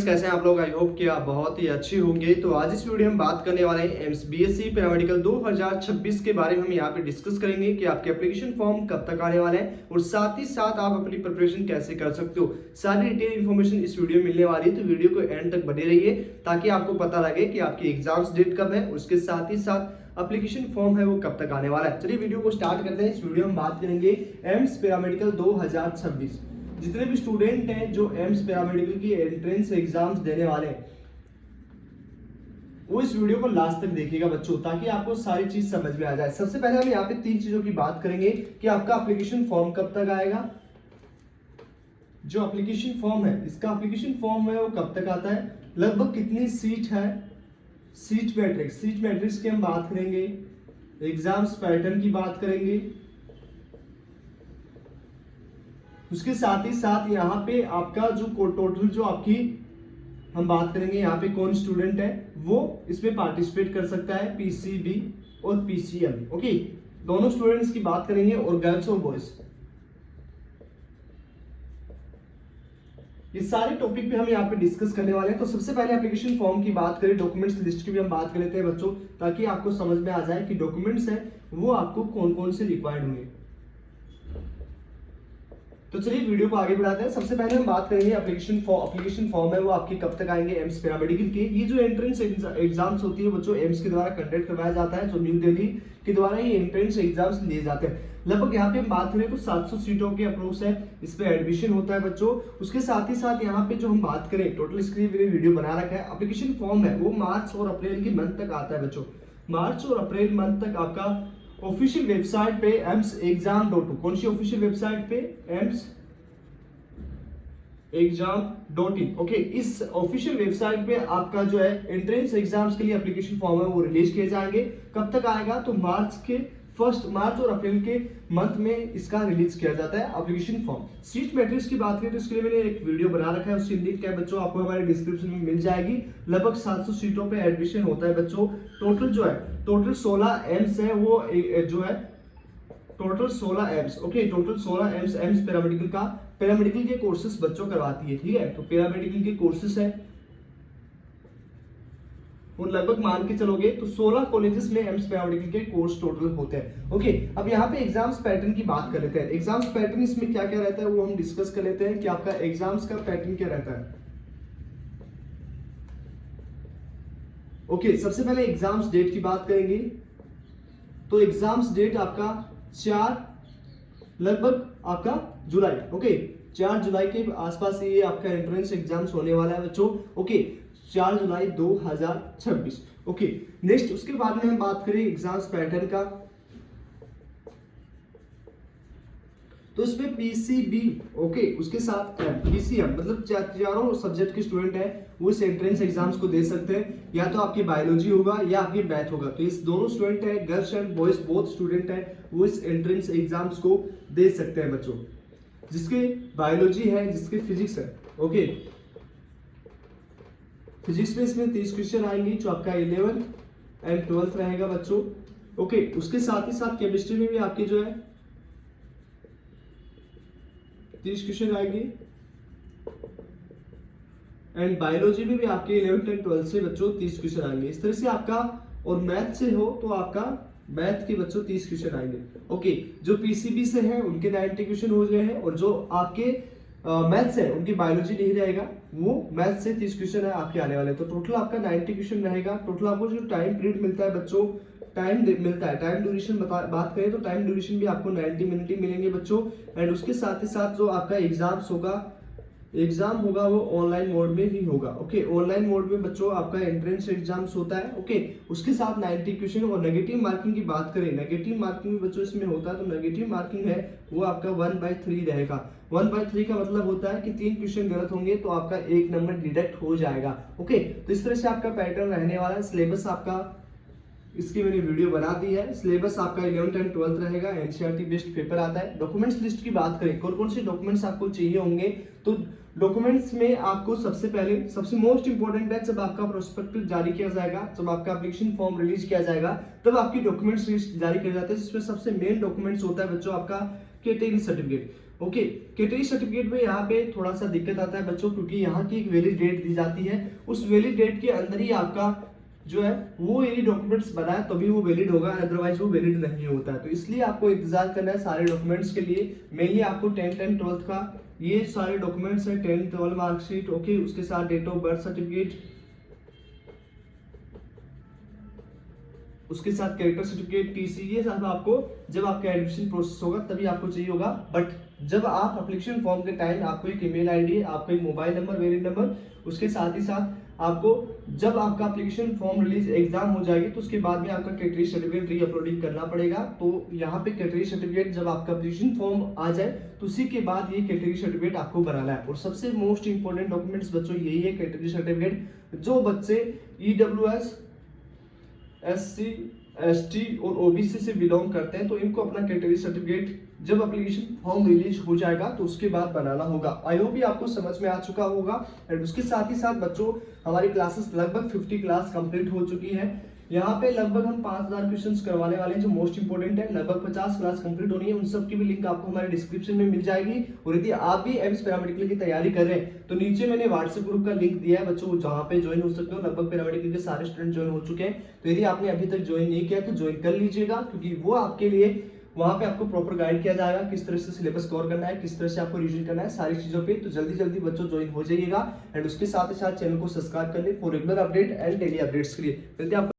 कैसे हैं आप लोग। आई होप कि आप बहुत ही अच्छे होंगे। तो आज इस वीडियो में हम बात करने वाले हैं एम्स बीएससी पैरामेडिकल 2026 के बारे में। हम यहाँ पे डिस्कस करेंगे कि आपके एप्लीकेशन फॉर्म कब तक आने वाले हैं और साथ ही साथ आप अपनी प्रिपरेशन कैसे कर सकते हो। सारी डिटेल इन्फॉर्मेशन इस वीडियो में मिलने वाली है, तो वीडियो को एंड तक बने रहिए ताकि आपको पता लगे कि आपकी एग्जाम्स डेट कब है, उसके साथ ही साथ एप्लीकेशन फॉर्म है वो कब तक आने वाला है। चलिए वीडियो को स्टार्ट करते हैं। इस वीडियो में बात करेंगे एम्स पैरामेडिकल 2026। जितने भी स्टूडेंट हैं जो एम्स पैरामेडिकल की एंट्रेंस एग्जाम्स देने वाले हैं वो इस वीडियो को लास्ट तक देखिएगा बच्चों, ताकि आपको सारी चीज समझ में आ जाए। सबसे पहले हम यहाँ पे तीन चीजों की बात करेंगे कि आपका एप्लीकेशन फॉर्म कब तक आएगा। जो एप्लीकेशन फॉर्म है, इसका एप्लीकेशन फॉर्म है वो कब तक आता है, लगभग कितनी सीट है, सीट मैट्रिक्स की हम बात करेंगे, एग्जाम्स पैटर्न की बात करेंगे, उसके साथ ही साथ यहाँ पे आपका जो टोटल जो आपकी हम बात करेंगे यहाँ पे कौन स्टूडेंट है वो इसमें पार्टिसिपेट कर सकता है, पीसीबी और पीसीएम। ओके, दोनों स्टूडेंट्स की बात करेंगे और गर्ल्स और बॉयज। ये सारे टॉपिक पे हम यहाँ पे डिस्कस करने वाले हैं। तो सबसे पहले एप्लीकेशन फॉर्म की बात करें, डॉक्यूमेंट्स लिस्ट की भी हम बात कर लेते हैं बच्चों, ताकि आपको समझ में आ जाए कि डॉक्यूमेंट्स हैं वो आपको कौन कौन से रिक्वायर्ड होंगे। तो चलिए वीडियो को आगे बढ़ाते हैं। सबसे पहले हम बात करेंगे एप्लीकेशन फॉर्म है वो आपके कब तक आएंगे एम्स पैरामेडिकल के। ये जो एंट्रेंस एग्जाम्स होती है बच्चों एम्स के द्वारा कंडक्ट करवाया जाता है, जो न्यू दिल्ली के द्वारा ये एंट्रेंस एग्जाम्स लिए जाते हैं। लगभग यहाँ पे हम बात करें तो 700 सीटों के अप्रोक्स है, इस पे एडमिशन होता है बच्चों। उसके साथ ही साथ यहाँ पे जो हम बात करें, टोटल इसके लिए वीडियो बना रखा है। एप्लीकेशन फॉर्म है वो मार्च और अप्रैल के मंथ तक आता है बच्चों। मार्च और अप्रैल मंथ तक आपका ऑफिशियल वेबसाइट पे एम्स एग्जाम.in, कौन सी ऑफिशियल वेबसाइट पे, एम्स एग्जाम.in। ओके, इस ऑफिशियल वेबसाइट पे आपका जो है एंट्रेंस एग्जाम्स के लिए एप्लीकेशन फॉर्म है वो रिलीज किए जाएंगे। कब तक आएगा, तो मार्च और अप्रैल के मंथ में इसका रिलीज किया जाता है एप्लीकेशन फॉर्म। सीट मैट्रिक्स की बात करें तो इसके लिए मैंने एक वीडियो बना रखा है, उसकी लिंक है बच्चों आपको हमारे डिस्क्रिप्शन में मिल जाएगी। लगभग 700 सीटों पे एडमिशन होता है बच्चों। टोटल 16 एम्स है वो जो है, total 16 AIIMS. Okay, total 16 AIIMS paramedical के कोर्सेज बच्चों करवाती है। ठीक है, तो पैरामेडिकल के कोर्सेज है और लगभग मान के चलोगे तो 16 कॉलेजेस में एम्स पैरामेडिकल के कोर्स टोटल होते हैं। ओके, अब यहाँ पे एग्जाम्स पैटर्न की बात कर लेते हैं। एग्जाम्स पैटर्न इसमें क्या क्या रहता है वो हम डिस्कस कर लेते हैं कि आपका एग्जाम्स का पैटर्न क्या रहता है। ओके, सबसे पहले एग्जाम्स डेट की बात करेंगे। तो एग्जाम्स डेट आपका 4 लगभग आपका जुलाई। ओके, 4 जुलाई के आसपास ये आपका एंट्रेंस एग्जाम्स होने वाला है बच्चों। ओके, 4 जुलाई 2026। ओके, नेक्स्ट उसके बाद में हम बात करें एग्जाम्स पैटर्न का, तो इसमें पीसीबी, ओके, उसके साथ पीसीएम, मतलब चारों सब्जेक्ट के स्टूडेंट हैं वो इस एंट्रेंस एग्जाम्स को दे सकते हैं। या तो आपकी बायोलॉजी होगा या आपकी मैथ होगा, तो इस दोनों स्टूडेंट है, girls and boys both student है वो इस एंट्रेंस एग्जाम्स को दे सकते हैं बच्चों। जिसके बायोलॉजी है, जिसके फिजिक्स है, ओके, फिजिक्स में इसमें 30 क्वेश्चन आएंगे जो आपका 11th एंड 12th रहेगा बच्चों। ओके, उसके साथ ही साथ केमिस्ट्री में भी आपके जो है 30 क्वेश्चन आएंगे एंड बायोलॉजी में भी आपके 11th एंड 12th से बच्चों 30 क्वेश्चन आएंगे। इस तरह से आपका, और मैथ से हो तो आपका मैथ के बच्चों 30 क्वेश्चन आएंगे। ओके, जो पीसीबी से है उनके 90 क्वेश्चन हो गए हैं, और जो आपके मैथ से उनकी बायोलॉजी नहीं रहेगा वो मैथ से 30 क्वेश्चन है आपके आने वाले। तो टोटल आपका 90 क्वेश्चन रहेगा। टोटल आपको जो टाइम पीरियड मिलता है बच्चों, टाइम ड्यूरेशन बात करें तो टाइम ड्यूरेशन भी आपको 90 मिनट ही मिलेंगे बच्चों। एंड उसके साथ ही साथ जो आपका एग्जाम होगा वो ऑनलाइन मोड में ही होगा। ओके, ऑनलाइन मोड में बच्चों आपका एंट्रेंस एग्जाम्स होता है। ओके, उसके साथ 90 क्वेश्चन। और नेगेटिव मार्किंग की बात करें, नेगेटिव मार्किंग भी बच्चों इसमें होता है। तो नेगेटिव मार्किंग है वो आपका 1/3 रहेगा। 1/3 का मतलब होता है कि 3 क्वेश्चन गलत होंगे तो आपका 1 नंबर डिडक्ट हो जाएगा। ओके, तो इस तरह से आपका पैटर्न रहने वाला है। सिलेबस आपका, इसकी मैंने वीडियो बना दी है। सिलेबस आपका 11th एंड 12th रहेगा, एनसीईआरटी बेस्ड पेपर आता है। डॉक्यूमेंट्स लिस्ट की बात करें, कौन कौन से डॉक्यूमेंट्स आपको चाहिए होंगे, तो डॉक्यूमेंट्स में आपको सबसे मोस्ट इंपॉर्टेंट है, जब आपका प्रोस्पेक्टस जारी किया जाएगा, जब आपका एप्लीकेशन फॉर्म रिलीज किया जाएगा, तब आपकी डॉक्यूमेंट्स लिस्ट जारी किया जाता है, जिसमें सबसे मेन डॉक्यूमेंट्स होता है बच्चों आपका category certificate. Okay, category certificate में यहाँ पे थोड़ा सा दिक्कत आता है बच्चों, क्योंकि यहाँ की एक वैलिड डेट दी जाती है, उस वैलिड डेट के अंदर ही आपका जो है वो यही डॉक्यूमेंट्स बनाए तभी वो वैलिड होगा, अदरवाइज वो वैलिड नहीं होता है। तो इसलिए आपको इंतजार करना है सारे डॉक्यूमेंट्स के लिए। मेनली आपको 10th एंड 12th का ये सारे डॉक्यूमेंट्स है, 10th 12 मार्कशीट, ओके, उसके साथ डेट ऑफ बर्थ सर्टिफिकेट, उसके साथ कैरेक्टर सर्टिफिकेट, टीसी, ये सब आपको जब आपका एडमिशन प्रोसेस होगा तभी आपको चाहिए होगा। बट जब आप एप्लीकेशन फॉर्म के टाइम आपको एक ईमेल आईडी है, आपका एक मोबाइल नंबर, वैलिड नंबर, उसके साथ ही साथ आपको जब आपका एप्लीकेशन फॉर्म रिलीज एग्जाम हो जाएगी तो उसके बाद में आपका कैटेगरी सर्टिफिकेट री अपलोडिंग करना पड़ेगा। तो यहाँ पे कैटेगरी सर्टिफिकेट जब आपका एप्लीकेशन फॉर्म आ जाए तो उसी के बाद ये कैटेगरी सर्टिफिकेट आपको बनाना है। और सबसे मोस्ट इंपॉर्टेंट डॉक्यूमेंट्स बच्चों यही है कैटेगरी सर्टिफिकेट। जो बच्चे ईडब्ल्यूएस, SC, ST और OBC से बिलोंग करते हैं तो इनको अपना कैटेगरी सर्टिफिकेट जब एप्लीकेशन फॉर्म रिलीज हो जाएगा तो उसके बाद बनाना होगा। आई होप ये आपको समझ में आ चुका होगा। एंड उसके साथ ही साथ बच्चों हमारी क्लासेस लगभग 50 क्लास कंप्लीट हो चुकी है। यहाँ पे लगभग हम 5000 क्वेश्चंस करवाने वाले हैं जो मोस्ट इंपोर्टेंट है। लगभग 50 क्लास कंप्लीट होनी है, उन सब की भी लिंक आपको हमारे डिस्क्रिप्शन में मिल जाएगी। और यदि आप भी एम्स पैरामेडिकल की तैयारी कर रहे हैं तो नीचे मैंने व्हाट्सएप ग्रुप का लिंक दिया है बच्चों, जहाँ पे ज्वाइन हो सकते हो। लगभग पैरामेडिकल के सारे स्टूडेंट ज्वाइन हो चुके हैं। तो यदि आपने अभी तक ज्वाइन नहीं किया तो ज्वाइन कर लीजिएगा, क्योंकि वो आपके लिए वहां पे आपको प्रॉपर गाइड किया जाएगा किस तरह से सिलेबस कवर करना है, किस तरह से आपको रिवीजन करना है, सारी चीजों पे। तो जल्दी जल्दी बच्चों ज्वाइन हो जाइएगा। एंड उसके साथ ही साथ चैनल को सब्सक्राइब कर ले for regular update and daily updates के लिए। मिलते हैं आपको।